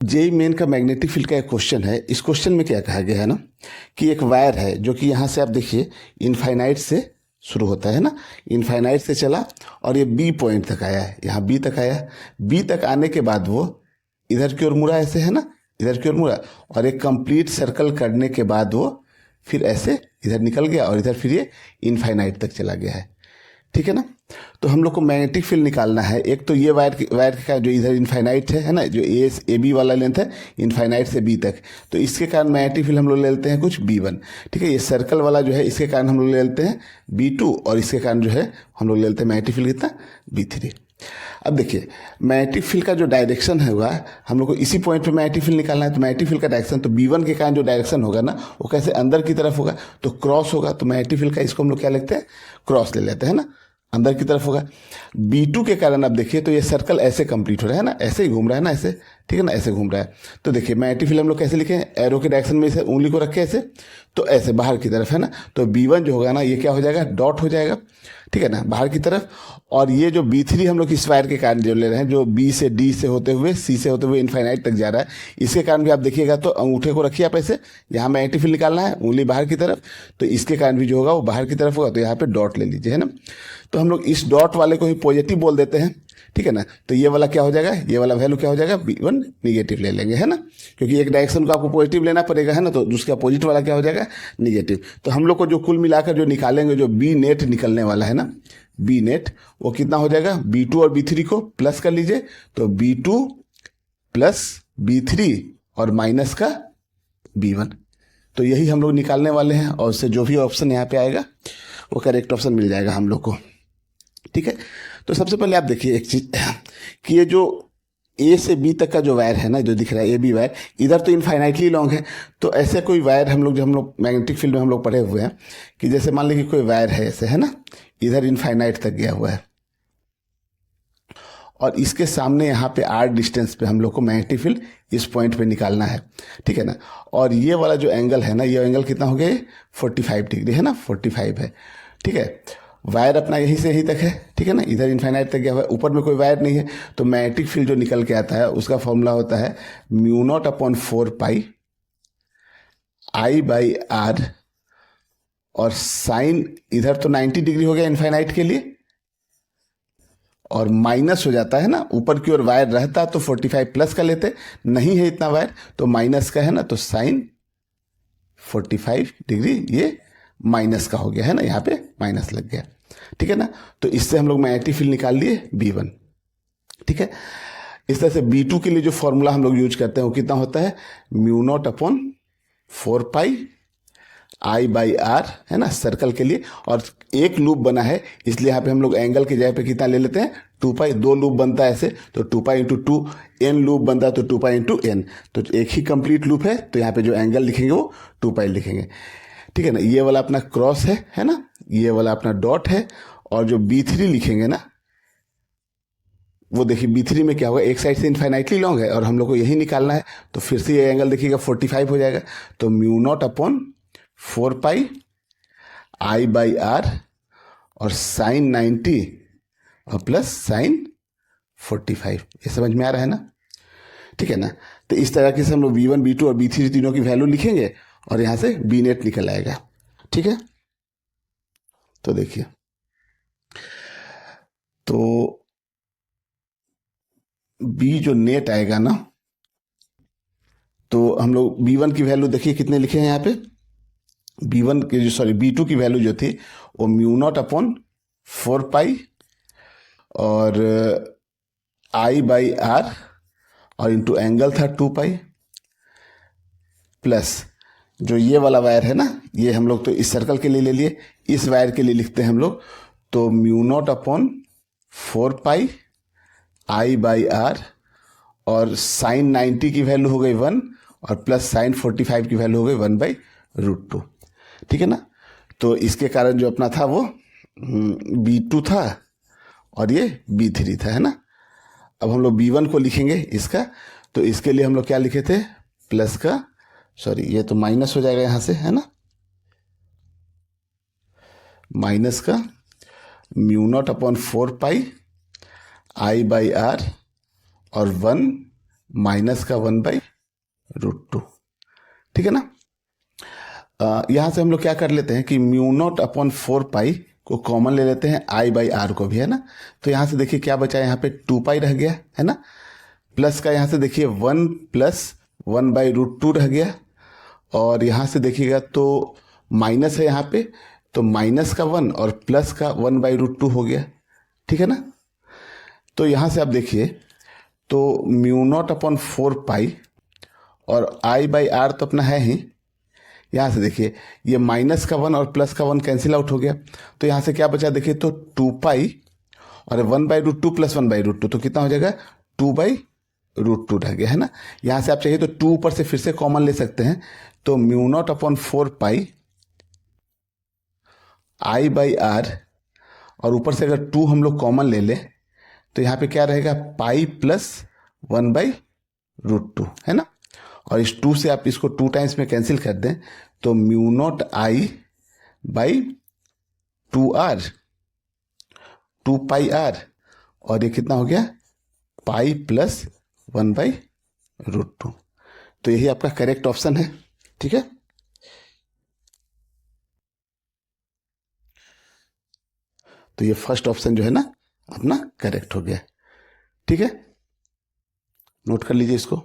JEE main का magnetic field का एक क्वेश्चन है। इस क्वेश्चन में क्या कहा गया है ना कि एक वायर है जो कि यहाँ से आप देखिए इनफाइनाइट से शुरू होता है ना, इनफाइनाइट से चला और ये बी पॉइंट तक आया है, यहाँ बी तक आया। बी तक आने के बाद वो इधर की ओर मुड़ा, ऐसे है ना, इधर की ओर मुड़ा और एक कंप्लीट सर्कल करने के बाद वो फिर ऐसे इधर निकल गया और इधर फिर ये इनफाइनाइट तक चला गया है। ठीक है ना। तो हम लोग को मैग्नेटिक फील्ड निकालना है। एक तो ये वायर का जो इधर इनफाइनाइट है ना, जो ए बी वाला लेंथ है इनफाइनाइट से बी तक, तो इसके कारण मैग्नेटिक फील्ड हम लोग ले लेते हैं कुछ B1। ठीक है, ये सर्कल वाला जो है इसके कारण हम लोग ले लेते हैं B2 और इसके कारण जो है हम लोग ले लेते हैं मैग्नेटिक फील्ड कितना B3। अब देखिए मैग्नेटिक फील्ड का जो डायरेक्शन होगा, हम लोग को इसी पॉइंट पे मैग्नेटिक फील्ड निकालना है। तो मैग्नेटिक फील्ड का डायरेक्शन तो B1 के कारण जो डायरेक्शन होगा ना वो कैसे अंदर की तरफ होगा, तो क्रॉस होगा। तो मैग्नेटिक फील्ड का इसको हम लोग क्या लिखते हैं, क्रॉस ले लेते हैं ना, अंदर की तरफ होगा। B2 के कारण अब देखिए तो ये सर्कल ऐसे कंप्लीट हो रहा है ना, ऐसे ही घूम रहा है ना, ऐसे, ठीक है ना, ऐसे घूम रहा है। तो देखिए मैग्नेटिक फील्ड हम लोग कैसे लिखें, एरो के डायरेक्शन में इसे उंगली को रखे ऐसे, तो ऐसे बाहर की तरफ है ना। तो B1 जो होगा ना ये क्या हो जाएगा, डॉट हो जाएगा, ठीक है ना, बाहर की तरफ। और ये जो B3 हम लोग इस वायर के कारण जो ले रहे हैं, जो B से D से होते हुए C से होते हुए इनफाइनाइट तक जा रहा है, इसके कारण भी आप देखिएगा तो अंगूठे को रखिए आप ऐसे, यहाँ मैग्नेटिक फील्ड निकालना है, उंगली बाहर की तरफ, तो इसके कारण भी जो होगा वो बाहर की तरफ होगा। तो यहाँ पे डॉट ले लीजिए, है ना। तो हम लोग इस डॉट वाले को ही पॉजिटिव बोल देते हैं, ठीक है ना। तो ये वाला क्या हो जाएगा, ये वाला वैल्यू क्या हो जाएगा, B1 निगेटिव ले लेंगे, है ना, क्योंकि एक डायरेक्शन को आपको पॉजिटिव लेना पड़ेगा, है ना। तो दूसरा अपोजिट वाला क्या हो जाएगा, निगेटिव। तो हम लोग को जो कुल मिलाकर जो निकालेंगे, जो बी नेट निकलने वाला है ना, बी नेट, वो कितना हो जाएगा, B2 और B3 को प्लस कर लीजिए, तो B2 प्लस B3 और माइनस का B1। तो यही हम लोग निकालने वाले हैं और उससे जो भी ऑप्शन यहाँ पे आएगा वो करेक्ट ऑप्शन मिल जाएगा हम लोग को। ठीक है। तो सबसे पहले आप देखिए एक चीज कि ये जो ए से बी तक का जो वायर है ना, जो दिख रहा है ए बी वायर, इधर तो इनफाइनाइटली लॉन्ग है। तो ऐसे कोई वायर हम लोग, जो हम लोग मैग्नेटिक फील्ड में हम लोग पढ़े हुए हैं कि जैसे मान लीजिए कोई वायर है ऐसे, है ना, इधर इनफाइनाइट तक गया हुआ है और इसके सामने यहाँ पे r डिस्टेंस पे हम लोग को मैग्नेटिक फील्ड इस पॉइंट पे निकालना है, ठीक है ना। और ये वाला जो एंगल है ना, ये एंगल कितना हो गया, 45 डिग्री है ना, 45 है, ठीक है। वायर अपना यहीं से यहीं तक है, ठीक है ना, इधर इनफाइनाइट तक गया हुआ है, ऊपर में कोई वायर नहीं है। तो मैग्नेटिक फील्ड जो निकल के आता है उसका फॉर्मूला होता है μ0/4 I/r, और साइन इधर तो 90 डिग्री हो गया इनफाइनाइट के लिए, और माइनस हो जाता है ना, ऊपर की ओर वायर रहता तो 45 प्लस का लेते, नहीं है इतना वायर तो माइनस का है ना, तो साइन 45 डिग्री ये माइनस का हो गया, है ना, यहाँ पे माइनस लग गया, ठीक है ना। तो इससे हम लोग मैग्नेटिक फील्ड निकाल लिए B1, ठीक है। इस तरह से B2 के लिए जो फॉर्मूला हम लोग यूज करते हैं वो कितना होता है, μ0/4 I/r, है ना, सर्कल के लिए। और एक लूप बना है इसलिए यहाँ पे हम लोग एंगल की जगह पे कितना ले लेते हैं, 2π। दो लूप बनता है ऐसे तो 2π × 2, n लूप बनता है तो 2π × n। तो एक ही कंप्लीट लूप है तो यहाँ पे जो एंगल लिखेंगे वो 2π लिखेंगे, ठीक है ना। ये वाला अपना क्रॉस है ना, ये वाला अपना डॉट है। और जो B3 लिखेंगे ना, वो देखिए B3 में क्या होगा, एक साइड से इनफाइनाइटली लॉन्ग है और हम लोग को यही निकालना है। तो फिर से ये एंगल देखिएगा 45 हो जाएगा। तो μ0/4 I/r और साइन 90 और प्लस साइन 45, ये समझ में आ रहा है ना, ठीक है ना। तो इस तरह से हम लोग B1 B2 और B3 तीनों की वैल्यू लिखेंगे और यहां से B नेट निकल आएगा, ठीक है। तो देखिए, तो B जो नेट आएगा ना, तो हम लोग B1 की वैल्यू देखिए कितने लिखे हैं यहाँ पे, B1 की जो B2 की वैल्यू जो थी वो μ0/4 और I/r और इंटू एंगल था 2π, प्लस जो ये वाला वायर है ना, ये हम लोग तो इस सर्कल के लिए ले लिए, इस वायर के लिए लिखते हैं हम लोग तो μ0/4 I/r और साइन 90 की वैल्यू हो गई 1 और प्लस साइन 45 की वैल्यू हो गई 1/√2, ठीक है ना। तो इसके कारण जो अपना था वो B2 था और ये B3 था, है ना। अब हम लोग B1 को लिखेंगे इसका, तो इसके लिए हम लोग क्या लिखे थे, प्लस का, सॉरी ये तो माइनस हो जाएगा यहां से, है ना, माइनस का μ0/4 I/r और 1 माइनस का 1/√2। ठीक है ना। यहाँ से हम लोग क्या कर लेते हैं कि μ0/4 को कॉमन ले लेते हैं, I/R को भी, है ना। तो यहाँ से देखिए क्या बचा, यहाँ पे 2 रह गया, है ना। प्लस का यहाँ से देखिए 1 + 1/√2 रह गया, और यहाँ से देखिएगा तो माइनस है यहाँ पे, तो माइनस का 1 और प्लस का 1/√2 हो गया। ठीक है ना। तो यहाँ से आप देखिए तो μ0/4 और I/R तो अपना है ही। यहाँ से देखिए ये माइनस का 1 और प्लस का 1 कैंसिल आउट हो गया, तो यहाँ से क्या बचा देखिए तो 2 और 1/√2 + 1/√2, तो कितना हो जाएगा 2/√2 रह गया, है ना। यहाँ से आप चाहिए तो 2 ऊपर से फिर से कॉमन ले सकते हैं, तो μ0/4 I/R, और ऊपर से अगर 2 हम लोग कॉमन ले लें तो यहाँ पे क्या रहेगा पाई + 1/√2, है ना। और इस 2 से आप इसको 2 टाइम्स में कैंसिल कर दें तो μ0I/2R, 2πR, और ये कितना हो गया पाई + 1/√2। तो यही आपका करेक्ट ऑप्शन है। ठीक है। तो ये फर्स्ट ऑप्शन जो है ना अपना करेक्ट हो गया। ठीक है, नोट कर लीजिए इसको।